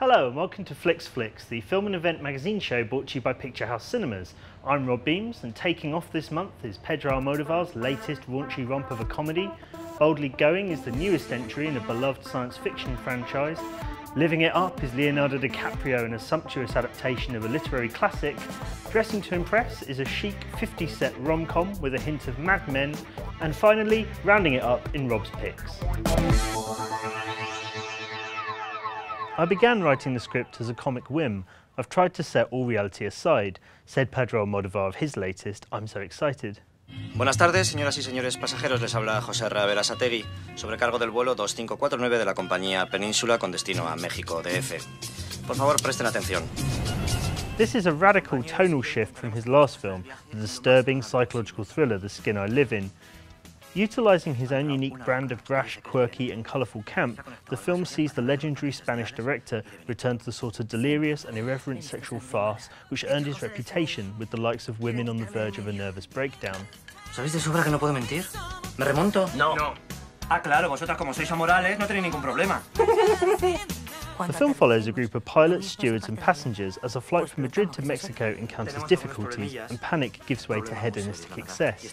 Hello and welcome to Flicks, the film and event magazine show brought to you by Picturehouse Cinemas. I'm Rob Beams, and taking off this month is Pedro Almodovar's latest raunchy romp of a comedy. Boldly Going is the newest entry in a beloved science fiction franchise. Living It Up is Leonardo DiCaprio in a sumptuous adaptation of a literary classic. Dressing to Impress is a chic 50-set rom-com with a hint of Mad Men. And finally, rounding it up in Rob's Pics. I began writing the script as a comic whim. I've tried to set all reality aside, said Pedro Almodovar of his latest, I'm So Excited. Buenas tardes, señoras y señores pasajeros. Les habla José Berasategui, sobrecargo del vuelo 2549 de la compañía Península con destino a México, DF. Por favor, presten atención. This is a radical tonal shift from his last film, the disturbing psychological thriller The Skin I Live In. Utilising his own unique brand of brash, quirky and colourful camp, the film sees the legendary Spanish director return to the sort of delirious and irreverent sexual farce which earned his reputation with the likes of Women on the Verge of a Nervous Breakdown. ¿Sabéis de sobra que no puedo mentir? ¿Me remonto? No. Ah, claro, vosotras como sois amorales no tenéis ningún problema. The film follows a group of pilots, stewards and passengers as a flight from Madrid to Mexico encounters difficulties and panic gives way to hedonistic excess.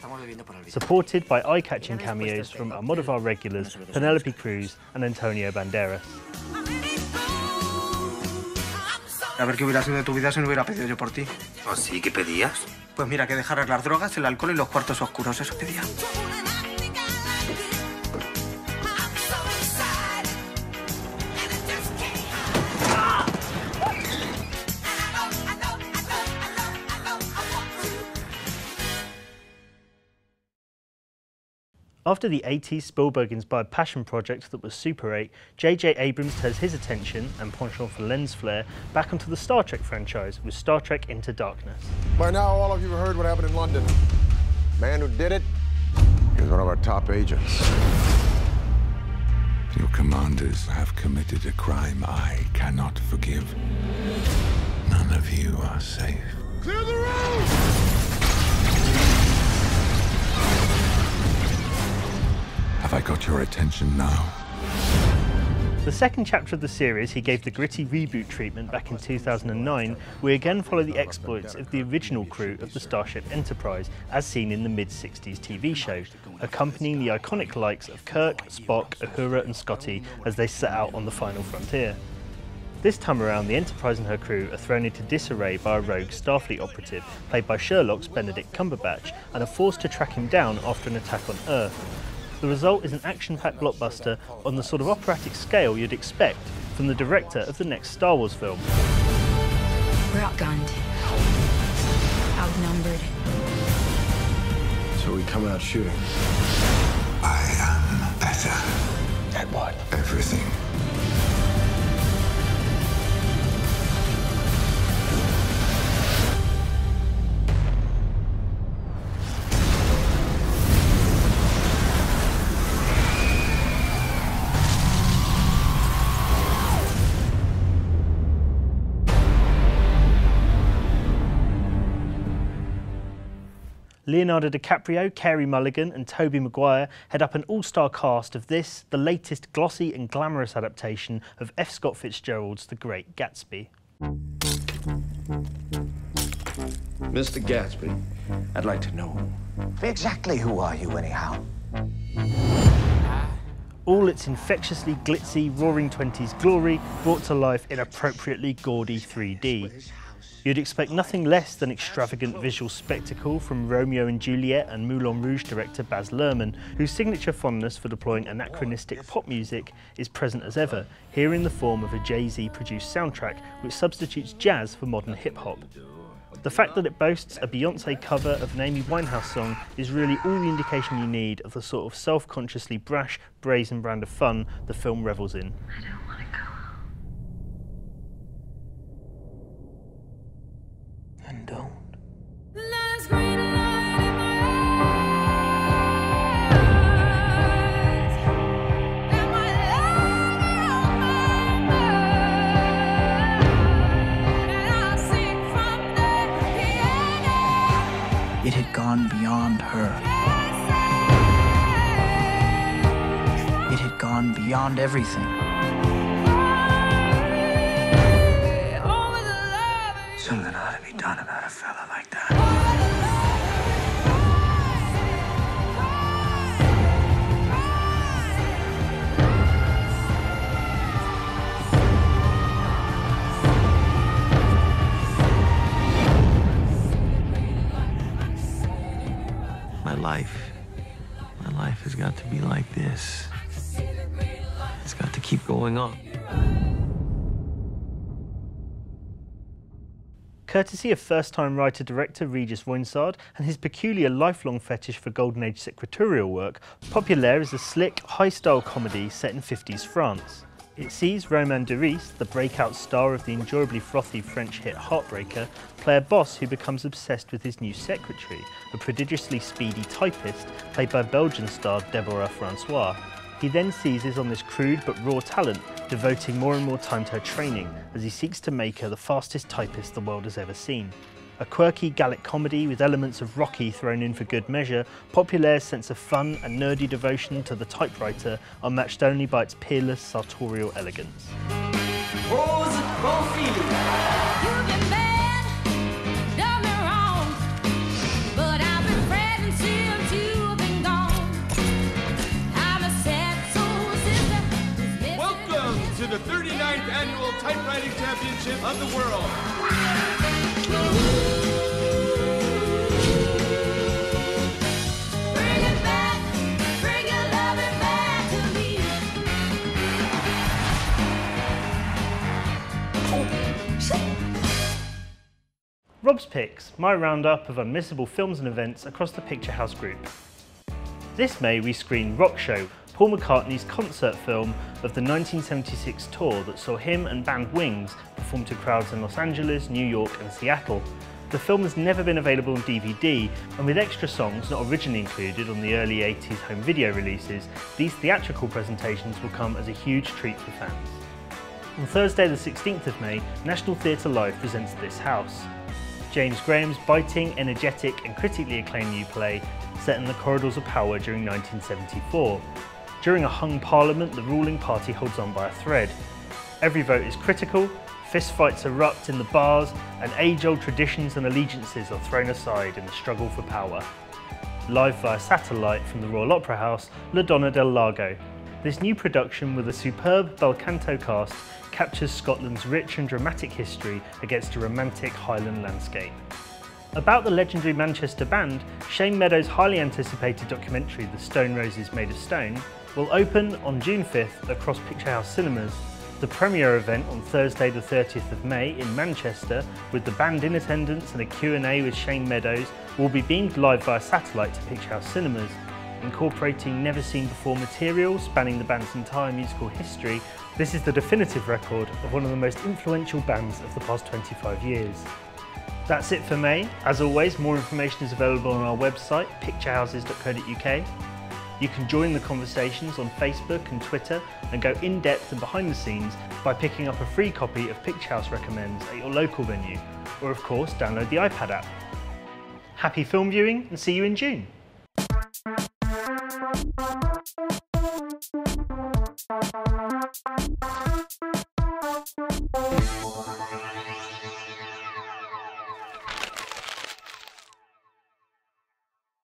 Supported by eye-catching cameos from Almodovar regulars Penélope Cruz and Antonio Banderas. A ver qué hubiera sido de tu vida si no hubiera pedido yo por ti. ¿Ah, sí? ¿Qué pedías? Pues mira, que dejaras las drogas, el alcohol y los cuartos oscuros, eso pedía. After the 80s Spielberg-inspired passion project that was Super 8, J.J. Abrams turns his attention, and penchant for lens flare, back onto the Star Trek franchise with Star Trek Into Darkness. By now, all of you have heard what happened in London. The man who did it, he was one of our top agents. Your commanders have committed a crime I cannot forgive. None of you are safe. Clear the room! Have I got your attention now? The second chapter of the series, he gave the gritty reboot treatment back in 2009. We again follow the exploits of the original crew of the Starship Enterprise, as seen in the mid-60s TV show, accompanying the iconic likes of Kirk, Spock, Uhura and Scotty as they set out on the final frontier. This time around, the Enterprise and her crew are thrown into disarray by a rogue Starfleet operative, played by Sherlock's Benedict Cumberbatch, and are forced to track him down after an attack on Earth. The result is an action-packed blockbuster on the sort of operatic scale you'd expect from the director of the next Star Wars film. We're outgunned, outnumbered. So we come out shooting. I am better. At what? Everything. Leonardo DiCaprio, Carey Mulligan and Tobey Maguire head up an all-star cast of this, the latest glossy and glamorous adaptation of F. Scott Fitzgerald's The Great Gatsby. Mr. Gatsby, I'd like to know. Exactly who are you, anyhow? All its infectiously glitzy, roaring 20s glory brought to life in appropriately gaudy 3D. You'd expect nothing less than extravagant visual spectacle from Romeo and Juliet and Moulin Rouge director Baz Luhrmann, whose signature fondness for deploying anachronistic pop music is present as ever, here in the form of a Jay-Z produced soundtrack which substitutes jazz for modern hip-hop. The fact that it boasts a Beyoncé cover of an Amy Winehouse song is really all the indication you need of the sort of self-consciously brash, brazen brand of fun the film revels in. I don't want to go. And don't. It had gone beyond her. It had gone beyond everything. thought about a fella like that. My life has got to be like this. It's got to keep going on. Courtesy of first-time writer-director Regis Voinsard and his peculiar lifelong fetish for Golden Age secretarial work, Populaire is a slick, high-style comedy set in 50s France. It sees Romain Duris, the breakout star of the enjoyably frothy French hit Heartbreaker, play a boss who becomes obsessed with his new secretary, a prodigiously speedy typist played by Belgian star Deborah Francois. He then seizes on this crude but raw talent, devoting more and more time to her training as he seeks to make her the fastest typist the world has ever seen. A quirky Gallic comedy with elements of Rocky thrown in for good measure, Populaire's sense of fun and nerdy devotion to the typewriter are matched only by its peerless sartorial elegance. Welcome to the 39th Annual Typewriting Championship of the World. Rob's Pics, my roundup of unmissable films and events across the Picturehouse group. This May we screen Rock Show, Paul McCartney's concert film of the 1976 tour that saw him and band Wings perform to crowds in Los Angeles, New York and Seattle. The film has never been available on DVD, and with extra songs not originally included on the early 80s home video releases, these theatrical presentations will come as a huge treat for fans. On Thursday the 16th of May, National Theatre Live presents This House. James Graham's biting, energetic and critically acclaimed new play set in the corridors of power during 1974. During a hung parliament, the ruling party holds on by a thread. Every vote is critical, fistfights erupt in the bars, and age-old traditions and allegiances are thrown aside in the struggle for power. Live via satellite from the Royal Opera House, La Donna del Lago. This new production with a superb bel canto cast captures Scotland's rich and dramatic history against a romantic Highland landscape. About the legendary Manchester band, Shane Meadows' highly anticipated documentary The Stone Roses Made of Stone will open on June 5th across Picturehouse Cinemas. The premiere event on Thursday the 30th of May in Manchester, with the band in attendance and a Q&A with Shane Meadows, will be beamed live via satellite to Picturehouse Cinemas. Incorporating never-seen-before material spanning the band's entire musical history, this is the definitive record of one of the most influential bands of the past 25 years. That's it for May. As always, more information is available on our website, picturehouses.co.uk. You can join the conversations on Facebook and Twitter and go in-depth and behind the scenes by picking up a free copy of Picturehouse Recommends at your local venue, or of course download the iPad app. Happy film viewing and see you in June!